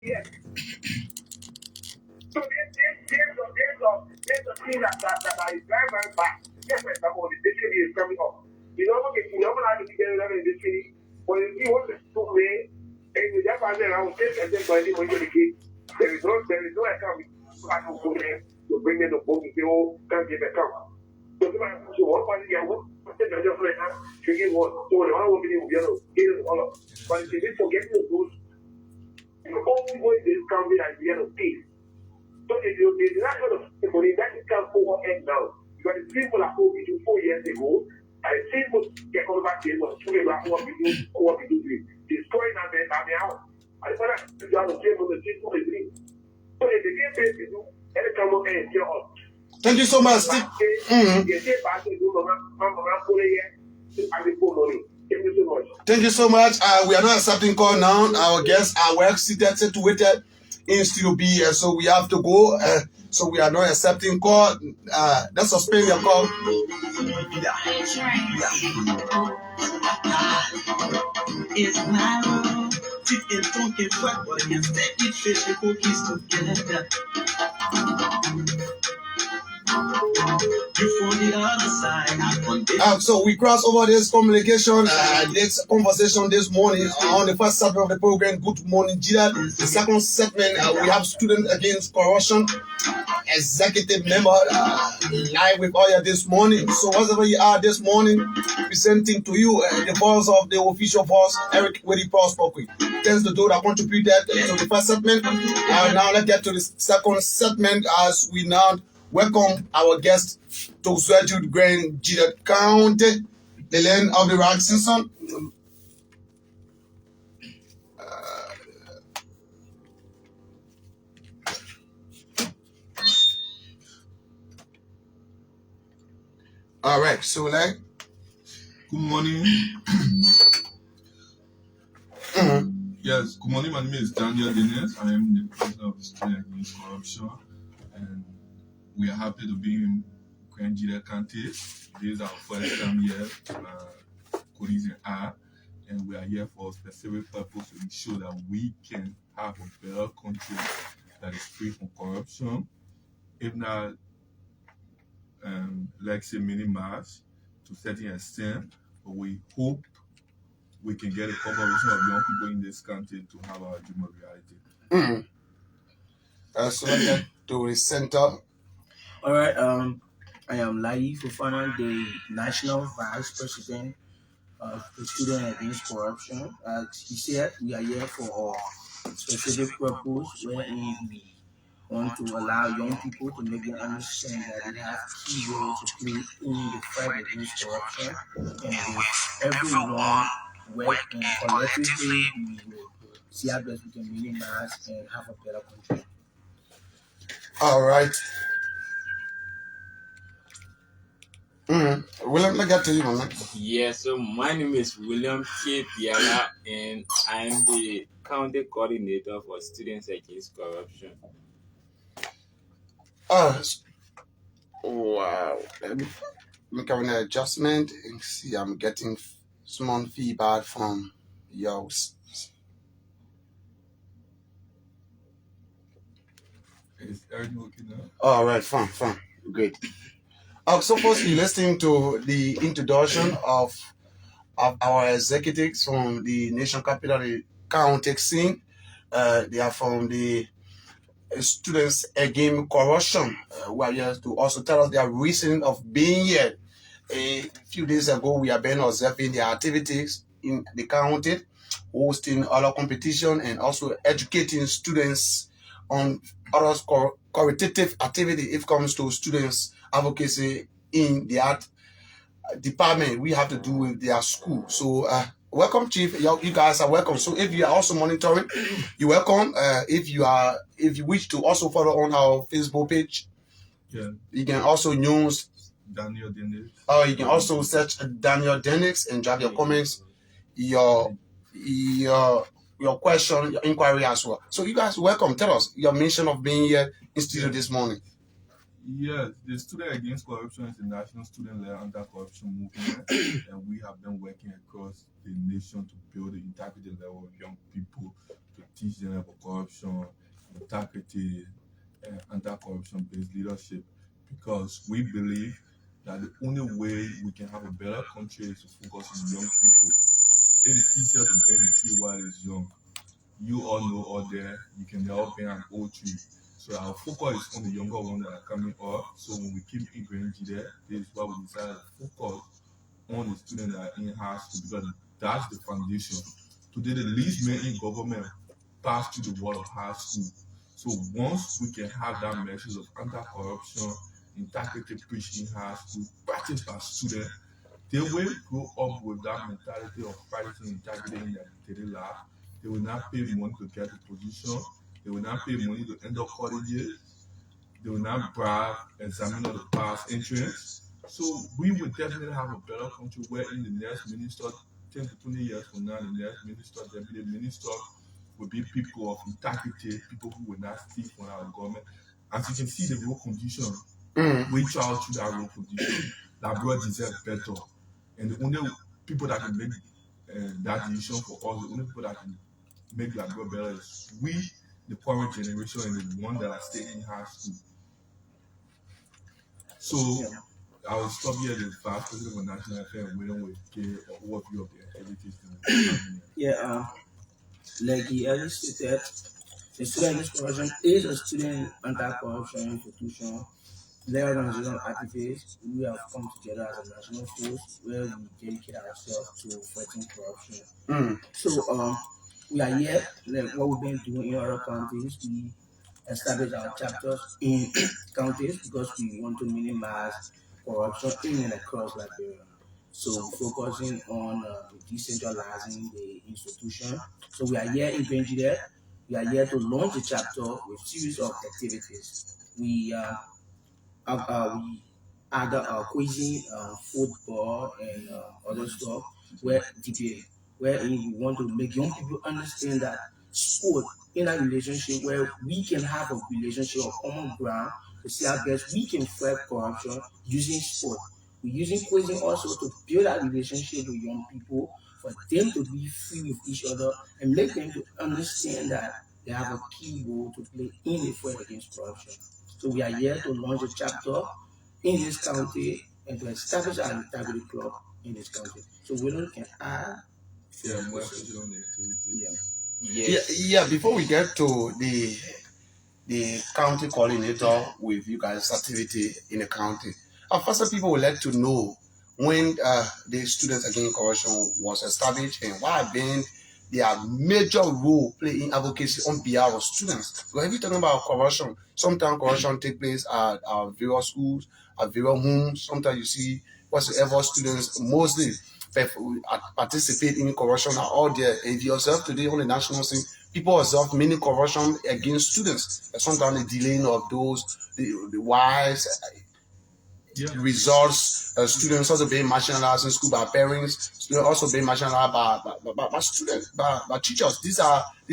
Yes. So there's a thing that is very, very bad. Just for example, the dictionary is coming up. You know, like the dictionary, when you want to school way, and you just find around 10 and then by the way, there is no account. I can go there to bring in the book and say, oh, can't get account. So what was the one? I just right now, to get one. So the one will be all of. But if you forget the rules, the only way this can be like the end of peace. So if you're not going to people that can overhead now, because the people are over 4 years ago, and the people get over back here was talking about what we do, destroying our house. I thought that you have to change the people is doing. So if you can't pay people, and come up and tell us. Thank you so much, Steve. Thank you so much. We are not accepting call now. Our guests are well seated, situated in Studio B, so we have to go. So we are not accepting call. Let's suspend your call. It's my world. It don't get wet, but it gets steady fish and cookies together. So we cross over this communication, this conversation this morning on the first segment of the program. Good morning, Gedeh. The second segment, we have Students Against Corruption, executive member live with Oya this morning. So whatever you are this morning, presenting to you the voice of the official boss, Eric Wedi Prosperky. Thanks to those that contributed to the first segment. Now let's get to the second segment as we now welcome our guest to Swedwood Grand Gedeh County, the land of the rock season. All right, so like, good morning. Yes, good morning. My name is Daniel Dennis. I am the president of the Students Against Corruption, and we are happy to be in Grand Gedeh County. This is our first time here, colleagues and I, and we are here for a specific purpose to ensure that we can have a better country that is free from corruption, if not, like say, minimized to a certain extent, but we hope we can get a corporation of young people in this country to have our dream of reality. So let's get to the center. All right. I am Layee Fofana, the National Vice President of the Students Against Corruption. As he said, we are here for a specific purpose wherein we want to allow young people to make them understand that they have key roles to play in the fight against corruption, and if everyone work and collectively, we will see how best we can minimize and have a better country. All right. William, let's get to you, man. Yeah, so my name is William Bealer, and I'm the county coordinator for Students Against Corruption. Wow. Let me make an adjustment and see. I'm getting small feedback from yours. Is everything okay now? All right, fine, great. So first, you're listening to the introduction of our executives from the nation capital, the county scene. They are from the Students Against Corruption, who are here to also tell us their reason of being here. A few days ago, we have been observing their activities in the county, hosting other competition and also educating students on other qualitative activity if it comes to students advocacy in the art department we have to do with their school. So welcome, Chief. You guys are welcome. So if you are also monitoring, you're welcome. If you wish to also follow on our Facebook page, you can also use Daniel Dennis. You can also search Daniel Dennis and drop your comments, your question, your inquiry as well. So you guys welcome. Tell us your mission of being here in studio this morning. Yes, the Student Against Corruption is a national student-led anti-corruption movement, and we have been working across the nation to build the integrity level of young people to to teach them about corruption, integrity, and anti-corruption based leadership, because we believe that the only way we can have a better country is to focus on young people. It is easier to bend a tree while it's young. You all know out there, you can help bend an old tree. So our focus is on the younger ones that are coming up. So when we keep in Grand Gedeh, this is why we decided to focus on the students that are in high school, because that's the foundation. Today, the least men in government pass through the wall of high school. So once we can have that message of anti-corruption, integrity preached in high school, practiced by students, they will grow up with that mentality of practicing integrity in their daily life. They will not pay money to get a position. They will not pay money to enter colleges. They will not bribe examiner to pass entrance. So we will definitely have a better country where in the next minister, 10 to 20 years from now, the next minister, deputy minister, will be people of integrity, people who will not steal from our government. As you can see, the road condition, we travel through that road condition. That bro deserves better. And the only people that can make that decision for us, the only people that can make that bro better is we, the current generation, and the one that are staying in high school. So I will stop here. The Vice President of National Affairs, William Bealer, or overview of the activities. Like he earlier stated, the Student Against Corruption is a student anti-corruption institution led organization activists. We have come together as a national force where we dedicate ourselves to fighting corruption. So we are here, like what we've been doing in other counties. We establish our chapters in counties because we want to minimize corruption in and across Liberia. So focusing on decentralizing the institution. So we are here in Grand Gedeh. We are here to launch a chapter with series of activities. We add cuisine, football, and other stuff where debate, where we want to make young people understand that sport in a relationship where we can have a relationship of common ground to see how best we can fight corruption using sport. We're using cuisine also to build a relationship with young people, for them to be free with each other and make them to understand that they have a key role to play in the fight against corruption. So we are here to launch a chapter in this county and to establish an integrity club in this county. So William can add. Yeah, more question on the activity. Yeah. Before we get to the county coordinator with you guys' activity in the county, first people would like to know when the Students Against Corruption was established and what have been their major role play in advocacy on behalf of students. Because if you're talking about corruption, sometimes corruption takes place at various schools, at various homes. Sometimes you see whatsoever students mostly participate in corruption are all there. If you observe today on the national scene, people observe many corruption against students. Sometimes the delaying of those, the wise results, students also being marginalized in school by parents, students also being marginalized by students, by teachers. These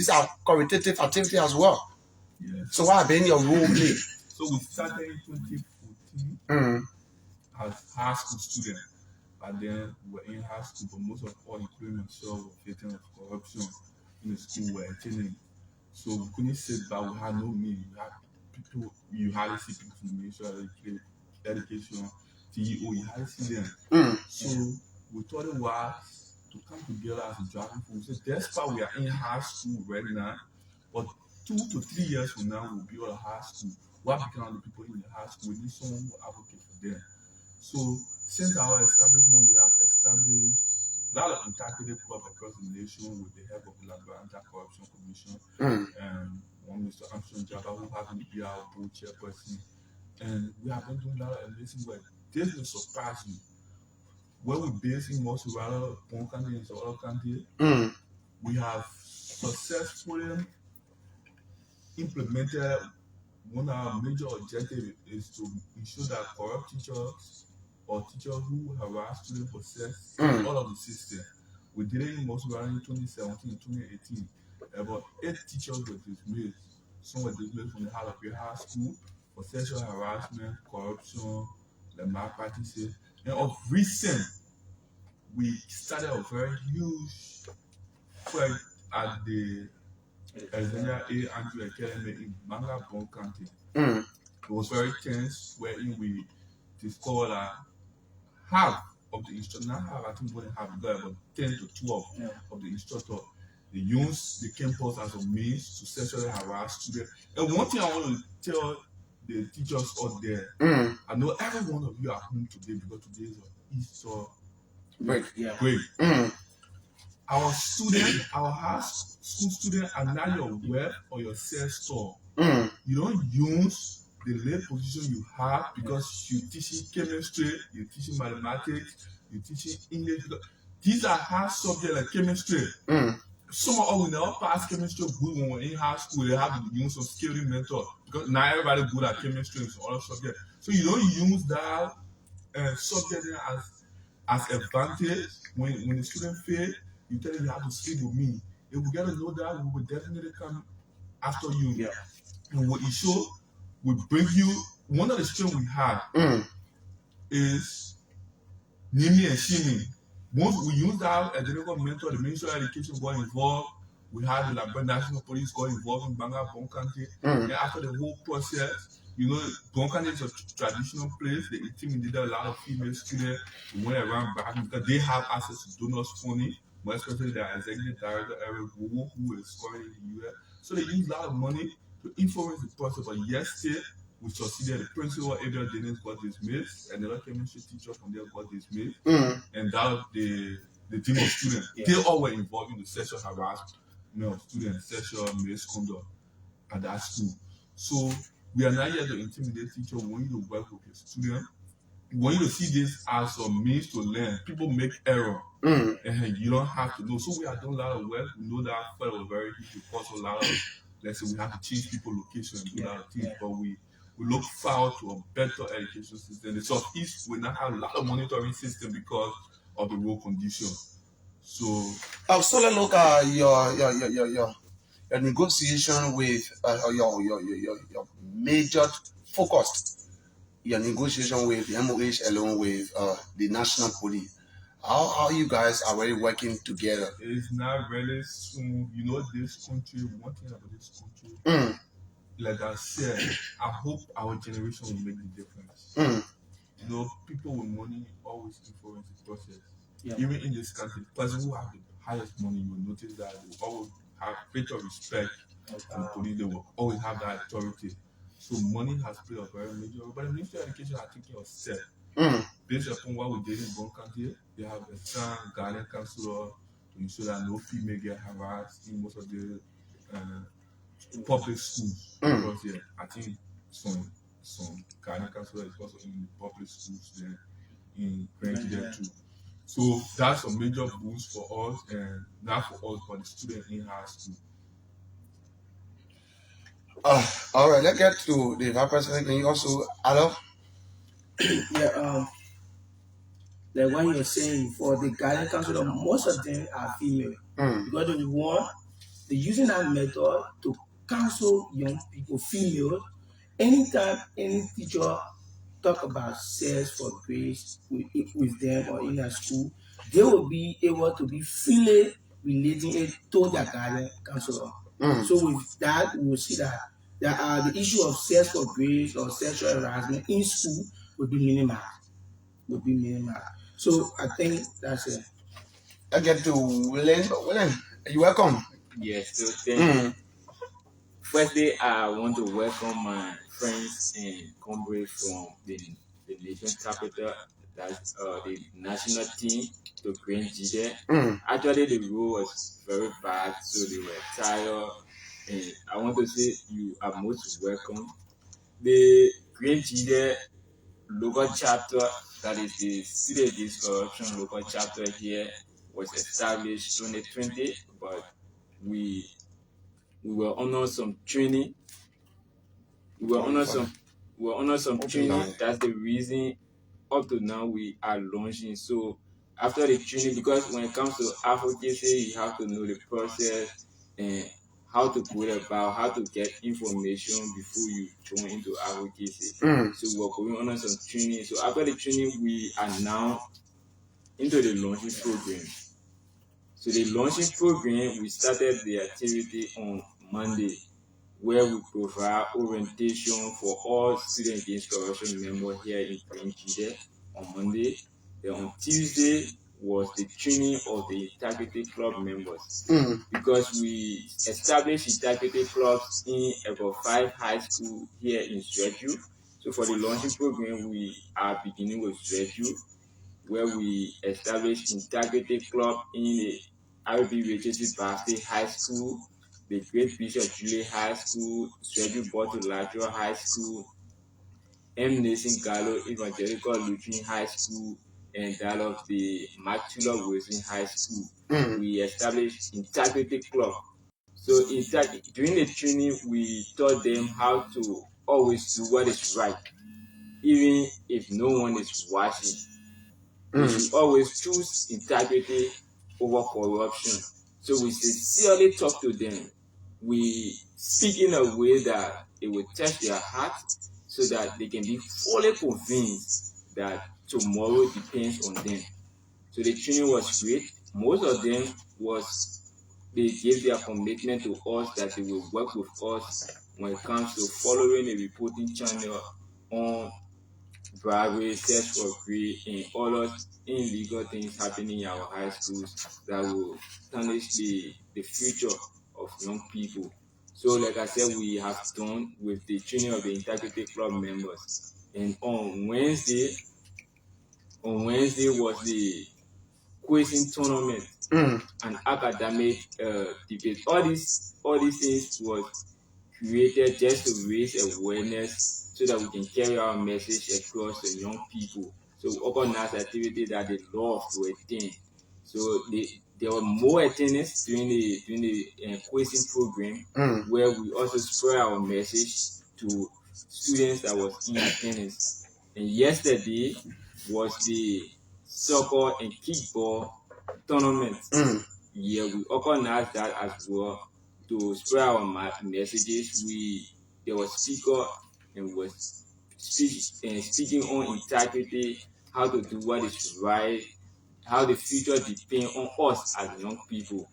are qualitative activity as well. Yes. So what have been your role play? So we started in 2014 as high school students. But then we were in high school, but most of all, including myself, were victims of corruption in the school we were attending. So we couldn't sit back, we had no means. We had people, you hardly see people from the Ministry of Education, CEO, you hardly see them. So we thought it was to come together as a driving force. So despite we are in high school right now, but 2 to 3 years from now, we'll be out of high school. What become the people in the high school? We need someone who will advocate for them. So since our establishment, we have established a lot of integrity clubs across the nation with the help of the Liberia Anti-Corruption Commission and one Mr. Armstrong Jabba, who happens to be our board chairperson. And we have been doing a lot of amazing work. This will surprise you. Where we're based in Mosurala, Bon County, and other countries, we have successfully implemented one of our major objectives is to ensure that corrupt teachers or teachers who harass students for sex all of the system. We did it in Mosurala in 2017 and 2018. About 8 teachers were dismissed. Some were dismissed from the high school for sexual harassment, corruption, malpractices. And of recent, we started a very huge fight at the Alexandria A. Andrew Academy in Bangabong County. Mm. It was very tense, wherein we discovered that half of the instructors, not half, I think more than half, about 10 to 12 of the instructors, they use the campus as a means to sexually harass students. And one thing I want to tell the teachers out there, I know every one of you are home today because today is Easter Break. break. Our students, our high school students are not your web or your sales store. You don't use the lay position you have because you're teaching chemistry, you're teaching mathematics, you're teaching English. These are hard subjects like chemistry. Some of us will never pass chemistry good when we're in high school. They have to use some skilled mentor because not everybody good at chemistry and some other subjects. So you don't use that subject as advantage. When the student fail, you tell them you have to sleep with me. If we get to know that, we will definitely come after you. And what you show will bring you. One of the strengths we have is Nimi and Shimi. Once we use that academic mentor, the Ministry of Education got involved. We had the Liberia National Police got involved in Bangabong County. And after the whole process, you know, Bong County is a traditional place. They intimidated a lot of female students who went around back because they have access to donors' money, more especially their executive director, Eric Wu, who is currently in the US. So they use a lot of money to influence the process. But yesterday, we succeeded. The principal, Adrian Dennis, got dismissed, and the other chemistry teacher from there got dismissed. And that was the team of students. They all were involved in the sexual harassment, student sexual misconduct at that school. So we are not here to intimidate teachers. We want you to work with your student. We want you to see this as a means to learn. People make error, and you don't have to know. So we are doing a lot of work. We know that felt was very huge. It cost a lot of. Let's say we have to change people's location and do a lot of things, but we look forward to a better education system. The Southeast will not have a lot of monitoring system because of the road condition. So let's look at your negotiation with your major focus, your negotiation with the MOH along with the national police. How you guys are already working together? It's not really soon. You know, this country, one thing about this country, like I said, I hope our generation will make the difference. You know, people with money always influence the process. Even in this country, the person who have the highest money, you will notice that they will always have greater respect for the police. They will always have that authority. So money has played a very major role. But the Ministry of Education are taking a step. Based upon what we did in Grand Gedeh, they have a strong guardian counselor to ensure that no female get harassed in most of the public schools. Because I think some guardian counselor is also in public schools there in Grand Gedeh too. So that's a major boost for us, and not for us, but the students in high school. All right, let's get to the vice president. Can you also add up? Like what you're saying, for the guidance counselor, most of them are female because they're using that method to counsel young people, females. Anytime any teacher talk about sex for grades with them or in their school, they will be able to be freely relating it to their guidance counselor. So with that, we will see that the issue of sex for grades or sexual harassment in school will be minimized. So I think that's it. I get to William. William, you're welcome. Yes, so thank you. Firstly, I want to welcome my friends and comrades from the nation capital, that's the national team, to Grand Gedeh. Actually, the road was very bad, so they were tired. And I want to say you are most welcome. The Grand Gedeh local chapter, that is the Student Against Corruption local chapter here, was established 2020, but we were on some training. We were on some training. That's the reason up to now we are launching. So after the training, because when it comes to advocacy, you have to know the process and how to go about, how to get information before you join into advocacy. So we're going on some training. So after the training, we are now into the launching program. So the launching program, we started the activity on Monday, where we provide orientation for all student against corruption members here in Grand Gedeh on Monday. Then on Tuesday was the training of the Integrity Club members, because we established Integrity Clubs in about 5 high schools here in Sweju. So for the launching program, we are beginning with Sweju, where we established Integrity Club in the RB Richardson Basti High School, the Great Bishop Julie High School, Sweju Bottle Lateral High School, M. Nathan Gallo Evangelical Lutheran High School, and that of the Matula Wilson High School. We established Integrity Club. So during the training, we taught them how to always do what is right, even if no one is watching. We should always choose integrity over corruption. So we sincerely talk to them. We speak in a way that it will touch their heart so that they can be fully convinced that tomorrow depends on them. So the training was great. Most of them they gave their commitment to us that they will work with us when it comes to following a reporting channel on bribery, search for greed, and all those illegal things happening in our high schools that will tarnish the future of young people. So like I said, we have done with the training of the Integrity Club members. And on Wednesday was the quizzing tournament and academic debate. All these things was created just to raise awareness so that we can carry our message across the young people. So we organize activities that they love to attend. So there were more attendance during the quizzing program, where we also spread our message to students that was in attendance. And yesterday was the soccer and kickball tournament. Yeah, we organized that as well to spread our messages. There was speaker and was speaking on integrity, how to do what is right, how the future depends on us as young people.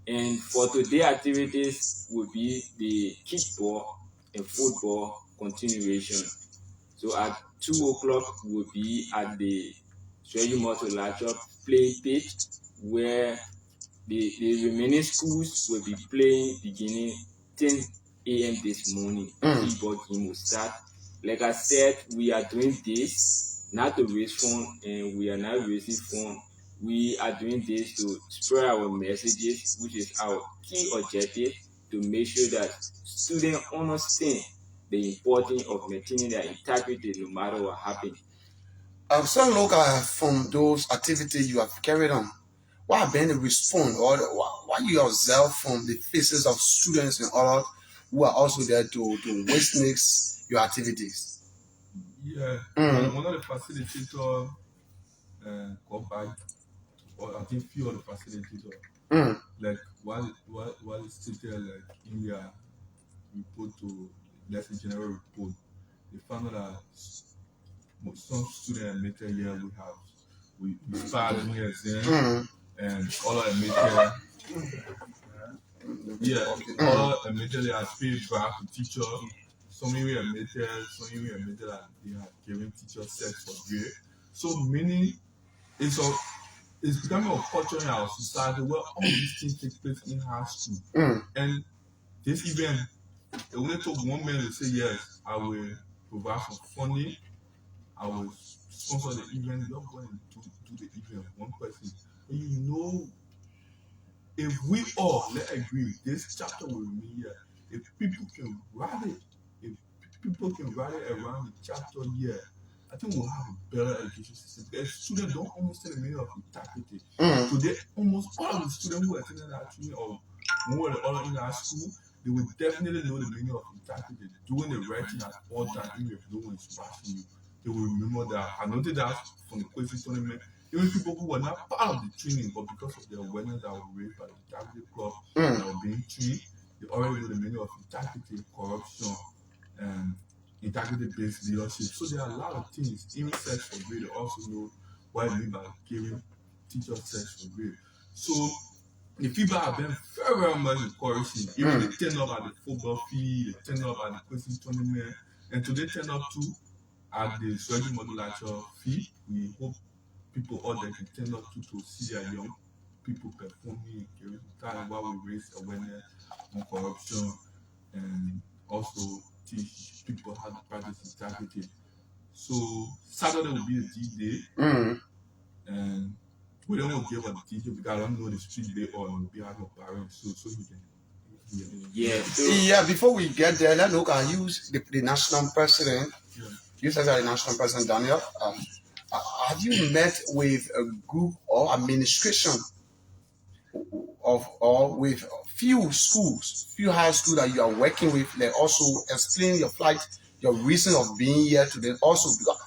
And for today activities will be the kickball and football continuation. So at 2 o'clock we'll be at the Sweju Multilateral playing pitch, where the remaining schools will be playing beginning 10 a.m. this morning. Football game will start. Like I said, we are doing this not to raise funds, and we are not raising funds. We are doing this to spread our messages, which is our key objective, to make sure that students understand the importance of maintaining their integrity no matter what happens. So look from those activities you have carried on, what have been the response, or what you observe from the faces of students and others who are also there to witness your activities? Yeah, one of the facilitators got back, or I think few of the facilitators, like while it's stated like in their report to, let's say, general report, they found out that some students admitted here we started doing exam, and all admitted all admitted they had paid back to teacher. Some even admitted that they had given teachers sex for grade. So meaning it's becoming a culture in our society where all these things take place in high school. And this event, it only took one man to say, yes, I will provide some funding, I will sponsor the event. You're going to do the event, one person. And you know, if we all let agree, this chapter will remain here. If people can rally around the chapter here, I think we'll have a better education system. Because students don't understand the meaning of integrity. Today, almost all of the students who attended that training or more than all in our school, they will definitely know the meaning of integrity. Doing the right thing at all times, even if no one is watching you. They will remember that. I noticed that from the quizzing tournament. Even people who were not part of the training, but because of the awareness that was raised by the Integrity Club that were being trained, they already know the meaning of integrity, corruption, and integrity-based leadership. So there are a lot of things. Even sex for grade, they also know what I mean by giving teachers sex for grade. So the people have been very, very much encouraging. Even they turn up at the football field, they turn up at the question tournament, and today turn up too at the surgery modulator field. We hope people out there can turn up to see their young people performing in time while we raise awareness on corruption and also teach people how to practice integrity. So Saturday will be a G-Day, and we don't want to give a teacher because I don't know the street they are on behalf of parents, so you can. Yeah, before we get there, let's look and use the national president. You said the national president, Daniel. Have you met with a group or administration or with few schools, few high schools that you are working with? They also explain your flight, your reason of being here today. Also, because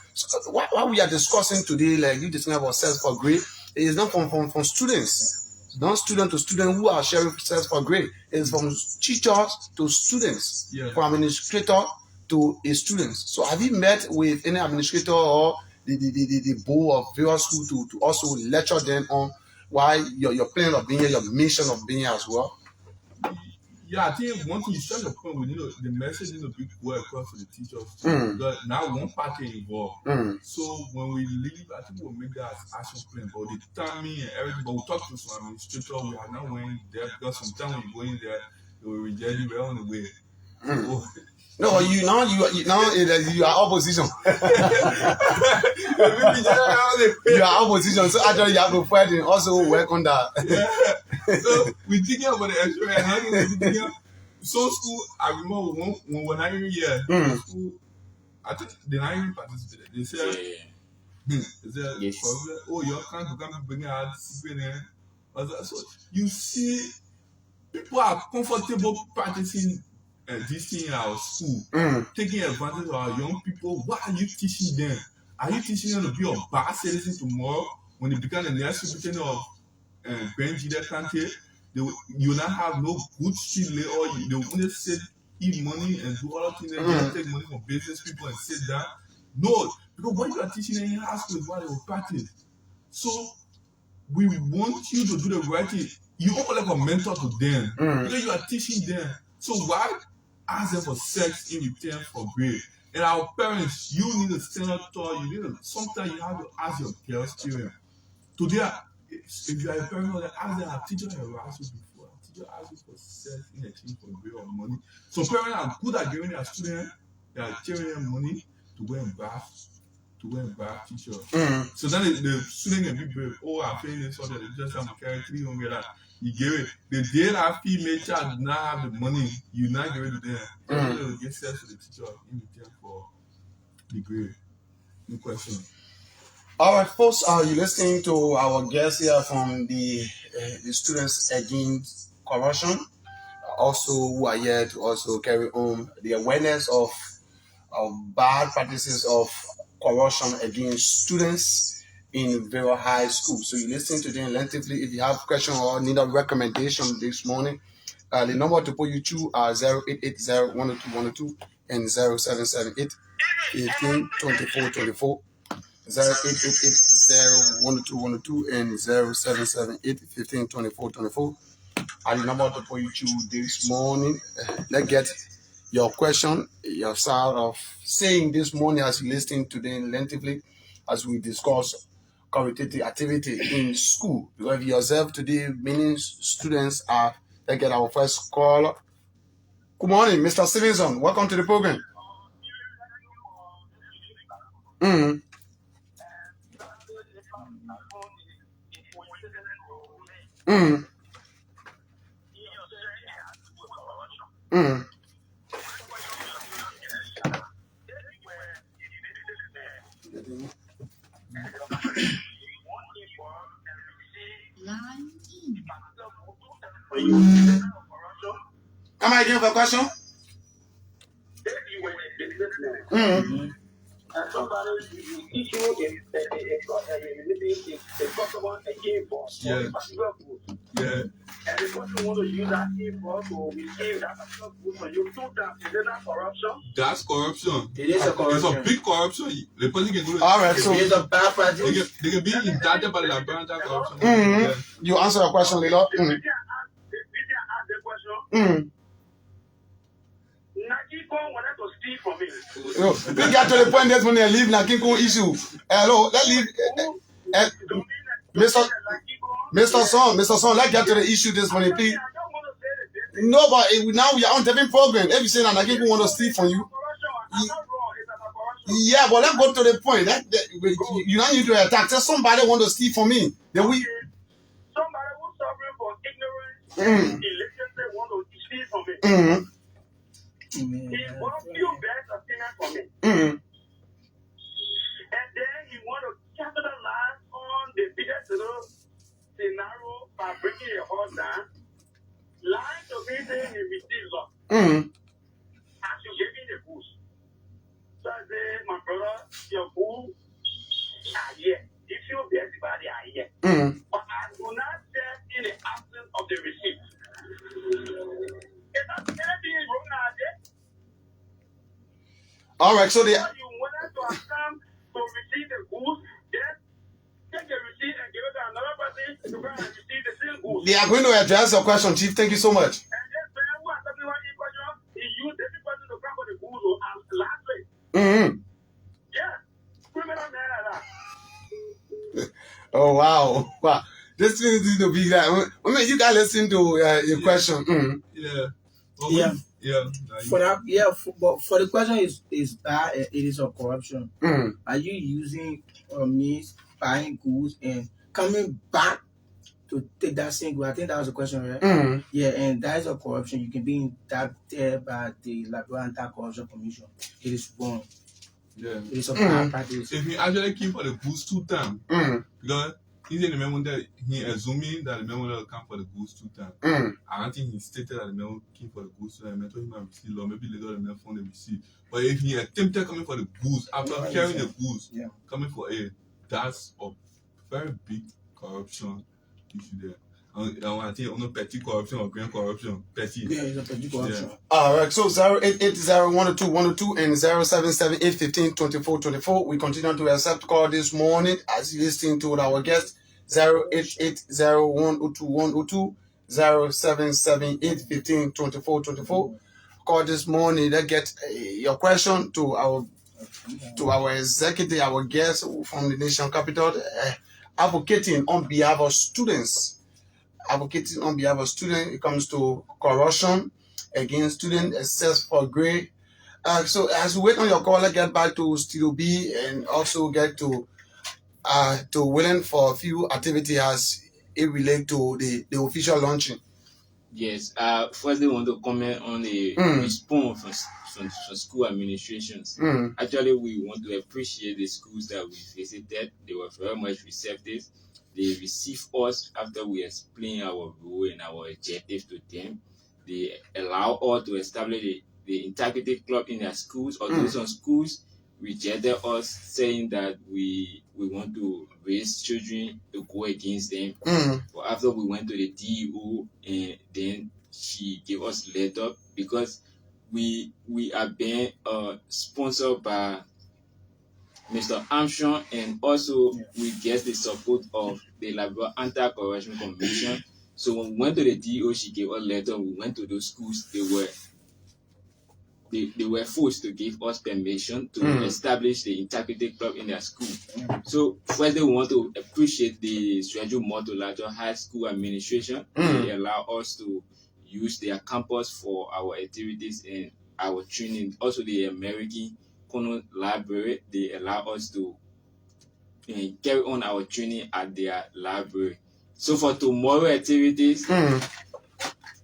what we are discussing today, like you discussing about self for grade, it is not from students. It's not student to student who are sharing self for grade. It is from teachers to students, from administrator to a students. So have you met with any administrator or the board of various schools to also lecture them on why your plan of being here, your mission of being here as well? Yeah, I think one thing you stress the point, we need the message need to be well across to the teachers too. Because now one party involved. So when we leave, I think we'll make that as action plan. But the timing and everything, but we'll talk to some administrator. We are not going there because sometimes when you go in there, they will reject you. We're on the way. So, no, you are opposition. You are opposition, so actually you have to fight and also work on that. So we're thinking about the experience. So school, I remember when I was here, school, I think they not even participated. They said, oh, you can't bring out discipline. So you see, people are comfortable practicing this thing in our school, taking advantage of our young people. What are you teaching them? Are you teaching them to be a bad citizen tomorrow when they become the next superintendent of Grand Gedeh? You will not have no good street layout. They will only sit, eat money, and do other things. And take money from business people and sit down. No, because what you are teaching them in high school is what they will practice. So we want you to do the right thing. You are like a mentor to them because you are teaching them. So why ask them for sex in return for grade? And our parents, you need to stand up tall. Sometimes you have to ask your girls children. Today, if you are a parent, ask them, our teacher has asked you before. Our teacher asked you for sex in exchange for grade or money. So parents are good at giving their students, their children money to go and buy teacher. So then the student can be brave. Oh, I'm paying this order. They just have to carry 300. You give it. The day that female child does not have the money, you not give it to them. They will get sex to the teacher in return for the grade. No question. All right, folks, are you listening to our guests here from the Students Against Corruption? Also, who are here to also carry on the awareness of bad practices of corruption against students in very high school. So you listen to them lengthily. If you have questions or need a recommendation this morning, the number to put you through are 0880-102-102 and 0778-15-24-24. 0880-102-102 and 0778-15-24-24 are the number to put you through this morning. Let's get your question, your side of saying this morning as you listen to them lengthily as we discuss qualitative activity in school. Because if you observe today, many students are, let's get our first caller. Good morning, Mr. Stevenson. Welcome to the program. Am I again for a question? Yeah. And the person want to use that info to receive that food for you 2 times. Is that corruption? That's corruption. It is a corruption. It's a big corruption. The person can go to. All right, so It is a bad practice. They can be indicted by the corruption. You answer your question, Lilo. Nakiko wanted to steal from me. We got to the point that's when they leave Nakiko issue. Hello, let's leave. Mr. Son, let's get to the issue this morning, please. No, but now we are on different program. If you say that Nakiko want to steal from you, yeah, but let's go to the point. You don't need to attack. Tell somebody want to steal from me. Then we. Somebody who's suffering from ignorance, illegally want to steal from me. He bought few bags of cement from me. And then he want to capitalize on the biggest scenario by breaking your horse down, lying to me saying he received love. As you gave me the boost. So I said, my brother, your boo are here. If you be everybody are here. But I do not say in the absence of the receipt. Is that anything wrong out there? All right, so you wanted to come to receive the goods, then take the receipt and give it to another person to go and receive the same goods. They are going to address your question, Chief. Thank you so much. And then when who has something one question, he used every person to come for the goods as last place. Yeah, criminal man like that. Oh wow. This is to be that. I mean, you gotta listen to your question. For that, but for the question is that it is of corruption. Are you using means buying goods and coming back to take that same good? I think that was the question, right? Yeah, and that is a corruption. You can be indicted by the Liberal Anti-Corruption Commission. It is wrong. Yeah. It is a bad practice. If he actually came for the goods 2 times, because he didn't remember that he assuming that the memo will come for the goods 2 times. I don't think he stated that the memo came for the goods 2 times. I told him I received, or maybe later the memo found the receipt. But if he attempted coming for the goods after carrying the goods, coming for it, that's a very big corruption issue there. I think on petty corruption or grand corruption. Petty. Yeah, it's a petty corruption. All right, so 0880-102-102 and 0778-15-24-24. We continue to accept call this morning as you listen to our guest 0880-102-102, 0778-15-24-24. Call this morning to get your question to our executive, our guest from the nation capital, advocating on behalf of students. It comes to corruption against student access for grade. So as we wait on your call, let's get back to Studio B and also get to William for a few activities as it relates to the official launching. Yes. First, they want to comment on the response from school administrations. Actually, we want to appreciate the schools that we visited. They were very much receptive. They received us after we explained our role and our objectives to them. They allow us to establish the integrity club in their schools, although some schools rejected us, saying that we want to raise children to go against them. But after we went to the DEO, and then she gave us a letter because we are being sponsored by Mr. Armstrong, and also we get the support of the Liberal Anti-Corruption Commission. So when we went to the DO, she gave us a letter. We went to those schools. They were forced to give us permission to establish the integrity club in their school. So first, they want to appreciate the Sreju Motolato High School administration. They allow us to use their campus for our activities and our training. Also, the American Library, they allow us to carry on our training at their library. So for tomorrow activities,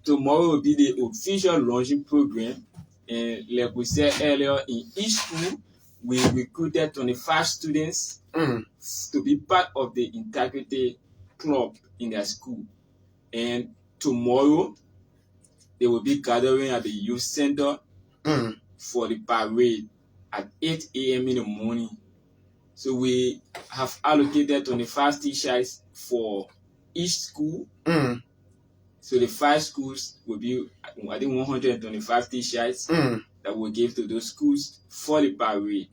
tomorrow will be the official launching program. And like we said earlier, in each school, we recruited 25 students to be part of the integrity club in their school. And tomorrow, they will be gathering at the youth center for the parade at 8 a.m. in the morning. So we have allocated 25 t-shirts for each school. So the 5 schools will be, I think, 125 t-shirts that we'll give to those schools for the parade.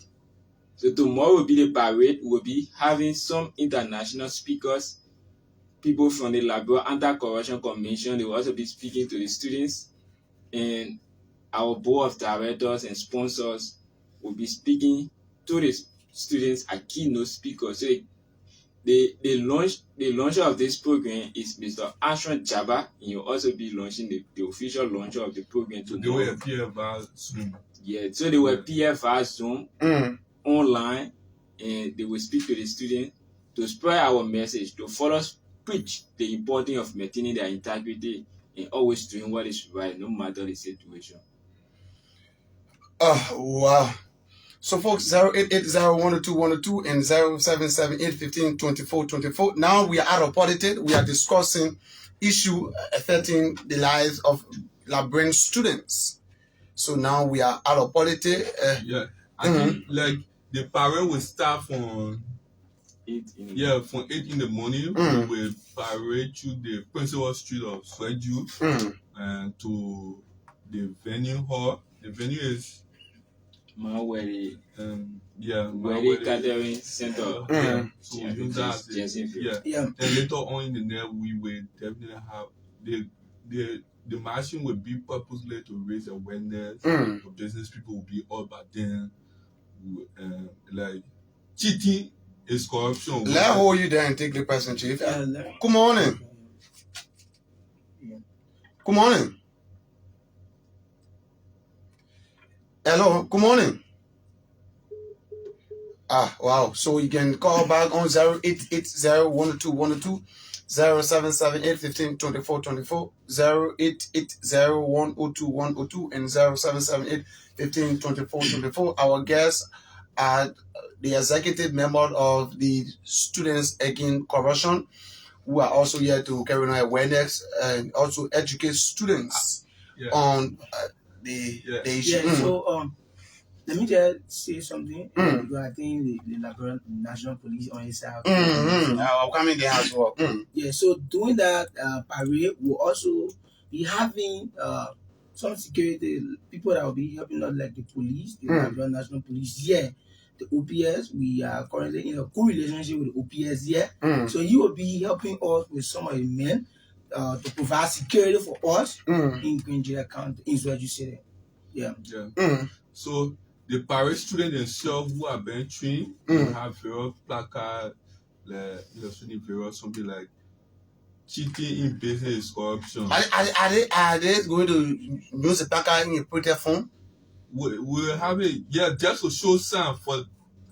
So tomorrow will be the parade. We'll be having some international speakers, people from the Liberal Anti-Corruption Commission. They will also be speaking to the students. and our board of directors and sponsors will be speaking to the students as keynote speakers. So the launcher of this program is Mr. Ashton Jabba. He will also be launching the official launcher of the program tomorrow. They will appear via Zoom. Yeah, so they will appear via Zoom online, and they will speak to the students to spread our message, to further preach the importance of maintaining their integrity and always doing what is right, no matter the situation. Wow. So folks, 0880-102-102 and 0778-15-24-24. Now we are out of politics. We are discussing issue affecting the lives of Liberian students. So now we are out of politics. I think like the parade will start from 8 in the morning. We will parade through the principal street of Sweju and to the venue hall. The venue is Mawere Gathering Center. So we use that. And later on in the night, we will definitely have the machine will be purposely to raise awareness. For business people will be all about them. Like cheating is corruption. Let's hold you there and take the person, Chief. Good morning. Good morning. Hello, good morning. Wow. So you can call back on 0880-102-102, 0778-15-24-24, 0880-102-102, and 0778-15-24-24. Our guests are the executive member of the Students Against Corruption, who are also here to carry on awareness and also educate students on the issue. So let me just say something. Because I think the Liberian National Police on his side. I'll come in there as well. Yeah, so doing that parade will also be having some security people that will be helping us, like the police, the Liberian National Police. Yeah, the OPS. We are currently in a good relationship with the OPS. Yeah, so he will be helping us with some of the men to provide security for us in Grand Gedeh County, in Sweju City. Yeah. So the parade students themselves who are being trained will have various placards, like various something like cheating in business is corruption. Are they going to use the placard in a printed form? We'll have it, just to show sign for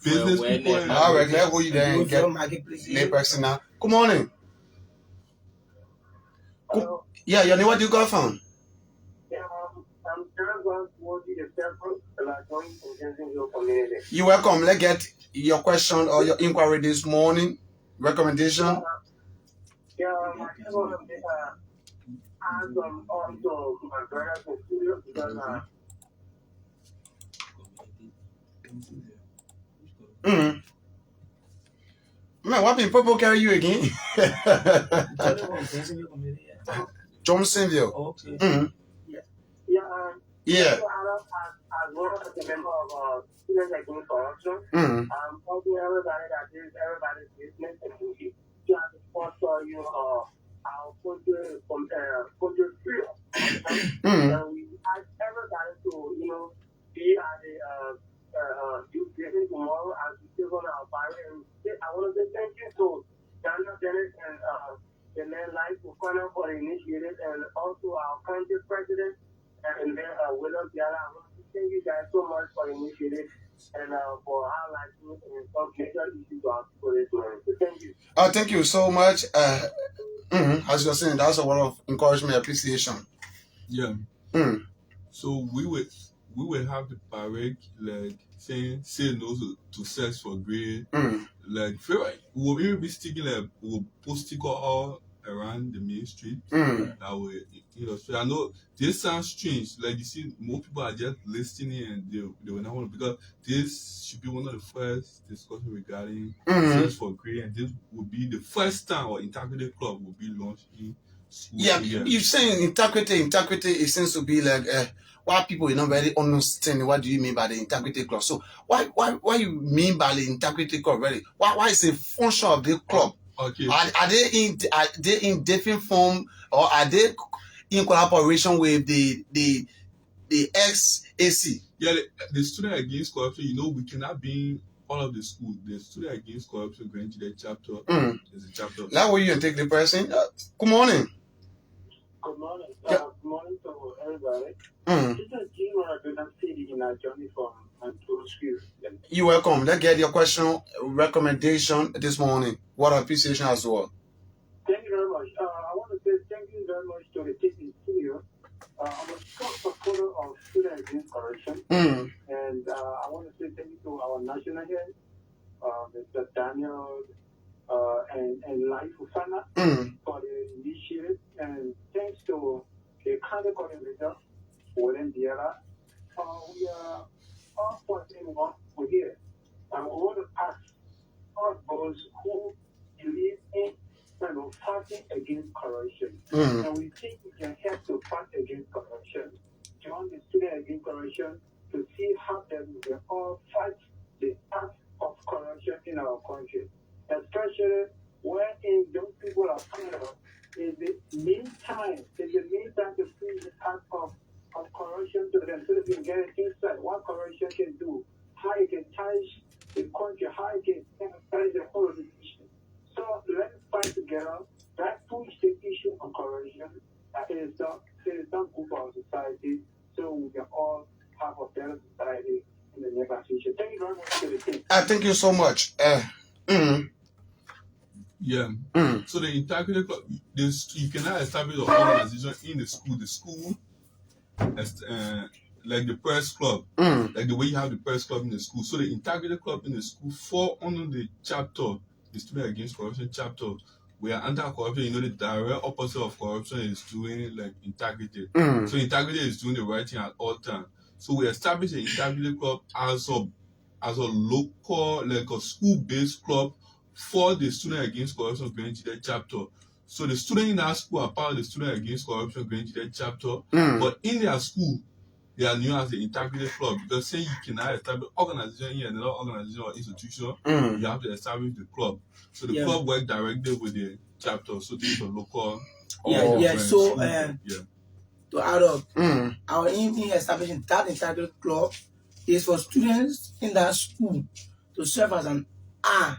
business people. All right, let's go you there and get lay person now. Good morning. Hello. Yeah, your name, what do you got from? I'm just going towards the temple and I'm going to your community. You're welcome. Let's get your question or your inquiry this morning. Recommendation? I just want to add on to my brothers and studio because Man, what been purple carry you again? Johnsonville. Okay. Yeah. As well as a member of Students Against Corruption, I'm helping everybody that is everybody's business and we try to sponsor you our culture free. And we ask everybody to, be at the youth giving tomorrow as we take on our party. And I want to say thank you to Daniel Dennis and the man Layee Fofana for the initiative and also our country president. And then William Bealer, I want to thank you guys so much for the initiative and for highlighting and some major issues to our people this morning. So thank you. Thank you so much. As you're saying, that's a word of encouragement, appreciation. Yeah. So we will have the parade like saying say no to sex for grade. Like we'll even be sticking we'll post sticker all around the main street. That way, so I know this sounds strange. Like you see, more people are just listening and they will not want to, because this should be one of the first discussions regarding sex for grade, and this will be the first time our integrity club will be launched in school. Yeah, you're saying integrity. It seems to be like why people not very understand what do you mean by the integrity club. So why you mean by the integrity club really? Why is a function of the club? Okay. Are they in different form, or are they in collaboration with the XAC. Yeah, the Student Against Corruption, we cannot be in all of the schools. The Student Against Corruption Grand Gedeh chapter is a chapter. That way you can take the person. Good morning. Good morning. Yeah. Good morning to everybody. Mm. This is Jim Representative City in our journey from to school. You're welcome. Let's get your question, recommendation this morning. What appreciation as well. Thank you very much. I want to say thank you very much to the team in studio. I'm a strong supporter of Student Against Corruption. Mm. And I want to say thank you to our national head, Mr. Daniel and Layee Fofana for the initiative. And thanks to the county coordinator, William Bealer. We are all fortunate enough we're here. And we want to ask all those who believe in fighting against corruption. And we think we can help to fight against corruption. Join the Student Against Corruption to see how that we can all fight the act of corruption in our country. Especially when those people are coming up, is the main time to see the act of corruption to them so that we can get an insight what corruption can do, how it can change the country, how it can change the whole of the nation. So let's fight together. That push the issue on corruption. It is not good for our society, so we can all have a better society in the near future. Thank you very much for the team. Thank you so much. Yeah. So the integrity club, you cannot establish an organization in the school. The school, like the press club, like the way you have the press club in the school. So the integrity club in the school fall under the chapter, the Student Against Corruption chapter, where anti-corruption, the direct opposite of corruption is doing like integrity. So integrity is doing the right thing at all times. So we established the integrity club as a local, like a school-based club for the Student Against Corruption Grand Gedeh chapter. So the students in that school are part of the Student Against Corruption Grand Gedeh chapter, but in their school, they are known as the integrity club, because saying you cannot establish organization in another organization or institution, you have to establish the club. So the club works directly with the chapter, so this is a local. So to add up, our aim in establishing that integrity club is for students in that school to serve as an eye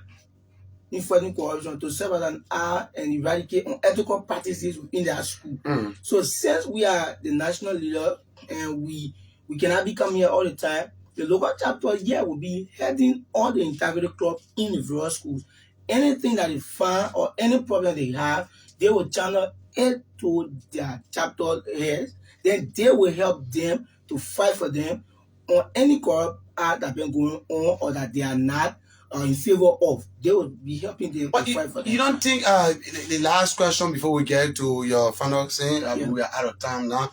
in fighting corruption, to serve as an eye and eradicate unethical practices within their school. So since we are the national leader and we cannot be coming here all the time, the local chapter here will be heading all the integrity club in the various schools. Anything that they find or any problem they have, they will channel it to their chapter heads. Then they will help them to fight for them on any corrupt act that been going on or that they are not in favor of. They will be helping them to fight for them. You don't think the last question before we get to your final saying we are out of time now.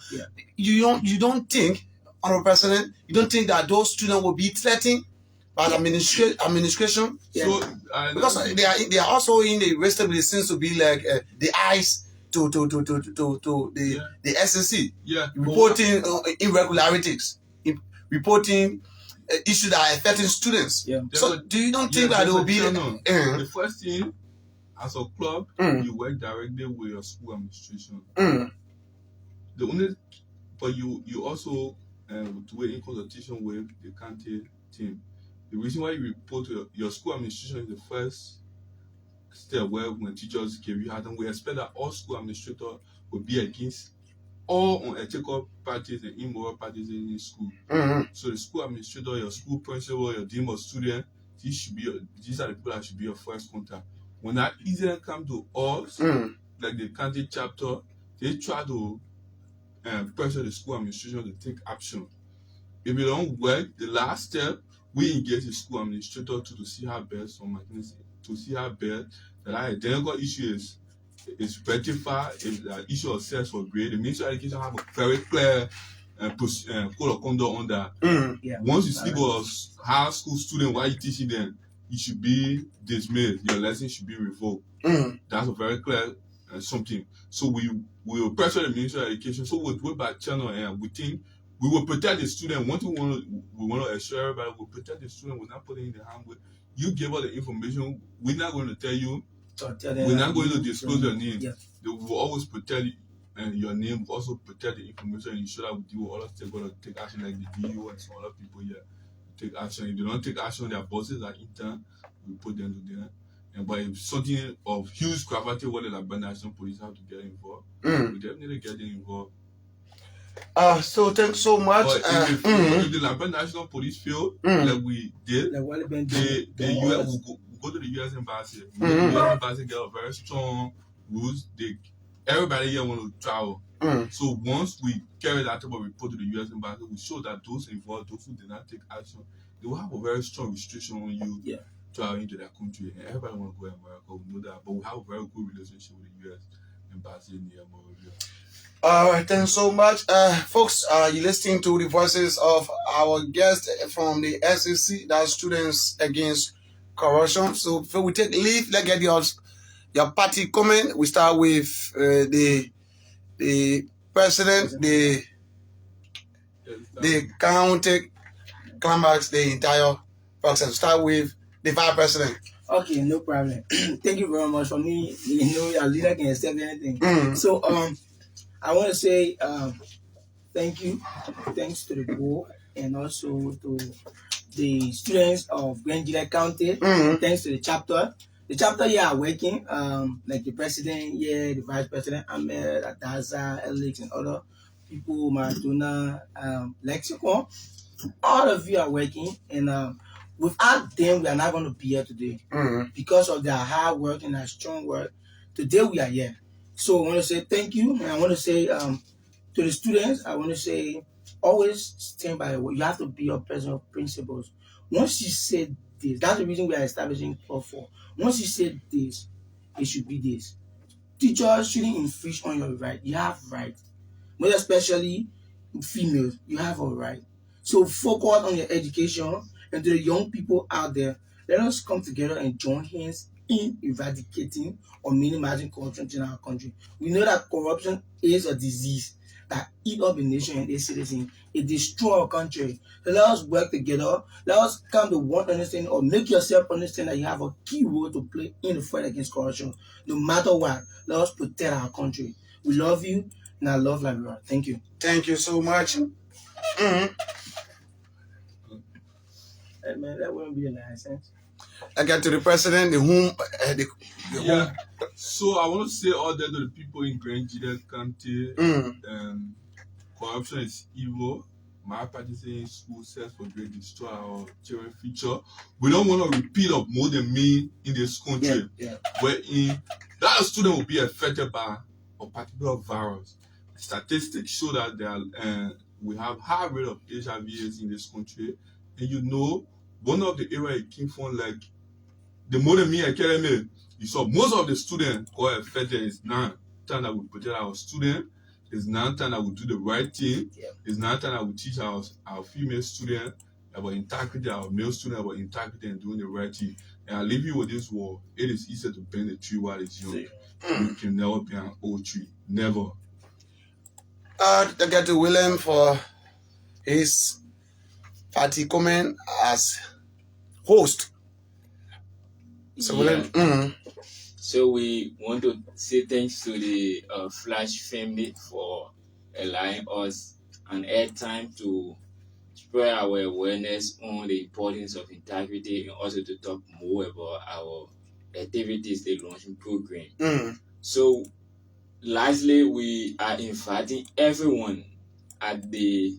You don't think, Honorable President, you don't think that those students will be threatened by the administration? So because they are also in the rest of it seems to be like the eyes to the SSC reporting irregularities, reporting issues that are affecting students. So do you don't think that there will be the first thing, as a club, you work directly with your school administration. But you also do it in consultation with the county team. The reason why you report to your school administration is the first step where when teachers give you hard, and we expect that all school administrators will be against all unethical practices and immoral practices in school. So the school administrator, your school principal, your dean of student, these are the people that should be your first contact. When that incident comes to us, like the county chapter, they try to pressure the school administration to take action. If it don't work, the last step, we engage the school administrator to see how best that identical issue is rectified. If the issue of sex for grade, the Ministry of Education have a very clear code of conduct on that. Once you see a high school student while you teaching them, you should be dismissed. Your lesson should be revoked. That's a very clear something. So we will pressure the Ministry of Education. So we'll do it by channel, and we think we will protect the student. One thing we want to assure everybody, we'll protect the student. We're not putting in the harm with. You give us the information. We're not going to tell you. We're not going to disclose your name. We will always protect your name, we also protect the information and ensure that we deal with all of stakeholders to take action, like the DU and some other people here. Take action. If they don't take action, their bosses are intern, we put them to there. But if something of huge gravity where the Liberia National Police have to get involved, we definitely get them involved. So thanks so much. But if the Liberia National Police fail, like we did, the US will go to the US embassy. The US embassy get a very strong rules. Everybody here want to travel. So once we carry that type of report to the US embassy, we show that those involved, those who did not take action, they will have a very strong restriction on you traveling into their country. And everybody want to go to America, we know that. But we have a very good relationship with the US embassy in the Monrovia. All right, thanks so much. Folks, you're listening to the voices of our guests from the SEC, that's Students Against Corruption. So before we take leave, let's get your party comment. We start with the president, the county climax, the entire process. Start with the vice president. Okay, no problem. Thank you very much. For me, a leader can accept anything. So I want to say thank you. Thanks to the board and also to the students of Grand Gedeh County. Thanks to the chapter. The chapter here are working, like the president here, the vice president, Ahmed, Adaza, Alex, and other people, Maradona, Lexicon. All of you are working, and without them, we are not going to be here today. Because of their hard work and their strong work, today we are here. So I want to say thank you, and I want to say to the students, I want to say always stand by the word. You have to be a person of principles. Once you say this, that's the reason we are establishing Club 4. Once you say this, it should be this. Teachers shouldn't infringe on your right. You have rights. Most especially females, you have a right. So focus on your education, and to the young people out there, let us come together and join hands in eradicating or minimizing corruption in our country. We know that corruption is a disease that eats up a nation and its citizens. It destroys our country. So let us work together. Let us come to one understanding, or make yourself understand that you have a key role to play in the fight against corruption. No matter what, let us protect our country. We love you, and I love Liberia. Thank you. Thank you so much. Hey man, that wouldn't be a license. I get to the president, So I want to say all that to the people in Grand Gedeh County. Corruption is evil. My party saying school sets for great destroy our children's future. We don't want to repeat of more than me in this country. Wherein that student will be affected by a particular virus. Statistics show that we have high rate of HIV/AIDS in this country. And one of the areas it came from, like the modern me academy, you saw most of the students who are affected. Is now time that we protect our students. It's now time that we do the right thing. It's now time that we teach our female students about integrity, our male students about integrity and doing the right thing. And I leave you with this word: it is easier to bend a tree while it's young. You can never be an old tree. Never. I get to William for his party comment as host. So William, So we want to say thanks to the Flash family for allowing us an airtime to spread our awareness on the importance of integrity and also to talk more about our activities, the launching program. So lastly, we are inviting everyone at the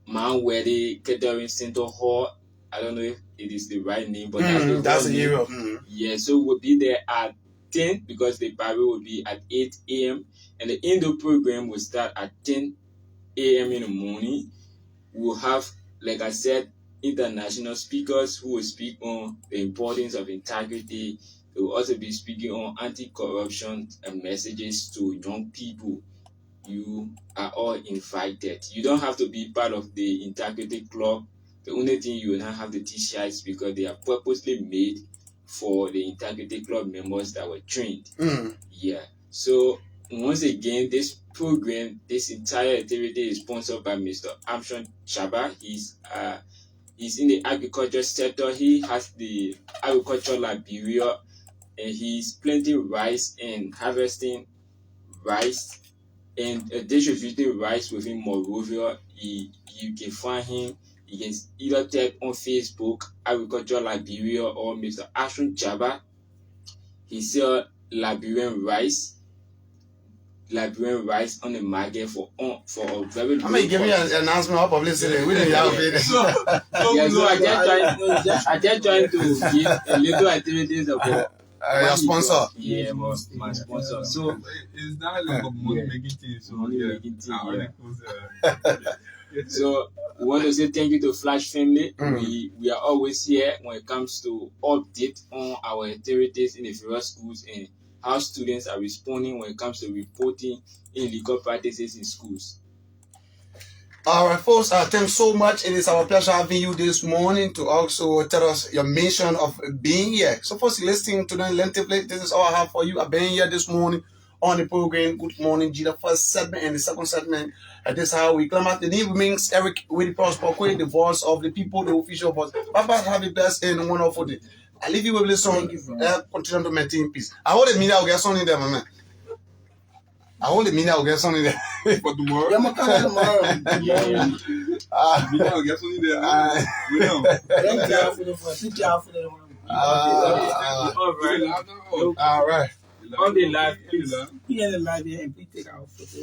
Mount Weddy Catering Center Hall. I don't know if it is the right name, but that's the area. Yeah, so we'll be there at 10 because the parade will be at 8 a.m. and the indoor program will start at 10 a.m. in the morning. We'll have, like I said, international speakers who will speak on the importance of integrity. They will also be speaking on anti-corruption and messages to young people. You are all invited. You don't have to be part of the Integrity Club. The only thing you will not have the t-shirts because they are purposely made for the Integrity Club members that were trained. Yeah. So once again, this program, this entire activity is sponsored by Mr. Armstrong Chaba. He's in the agriculture sector. He has the agricultural Liberia, and he's planting rice and harvesting rice and distributing rice within Monrovia. You can find him. You can either type on Facebook Agricultural Liberia or Mr. Ashun Jabba. He sell Liberian rice on the market for a very low I mean, give me an announcement of publicity. We didn't have it. I just trying to give a little activities about Your sponsor. Yeah, my sponsor. So it's not like a money making thing. So So we want to say thank you to Flash family. We are always here when it comes to update on our activities in the various schools and how students are responding when it comes to reporting illegal practices in schools. All right, folks, thanks so much. It is our pleasure having you this morning to also tell us your mission of being here. So, folks, listening to the lengthily, this is all I have for you. I've been here this morning on the program. Good morning, G. The first segment and the second segment. This is how we climb out. The name remains Eric with the the voice of the people, the official voice. Bye-bye, have a blessed and wonderful day. I leave you with this song. Continue to maintain peace. I hold the media, I'll get something there, my man. I hold the media, I'll get something there. For tomorrow? Yeah, I'm coming tomorrow. I'll get something there. All right. On the live, please. He in the live here and please take our photo.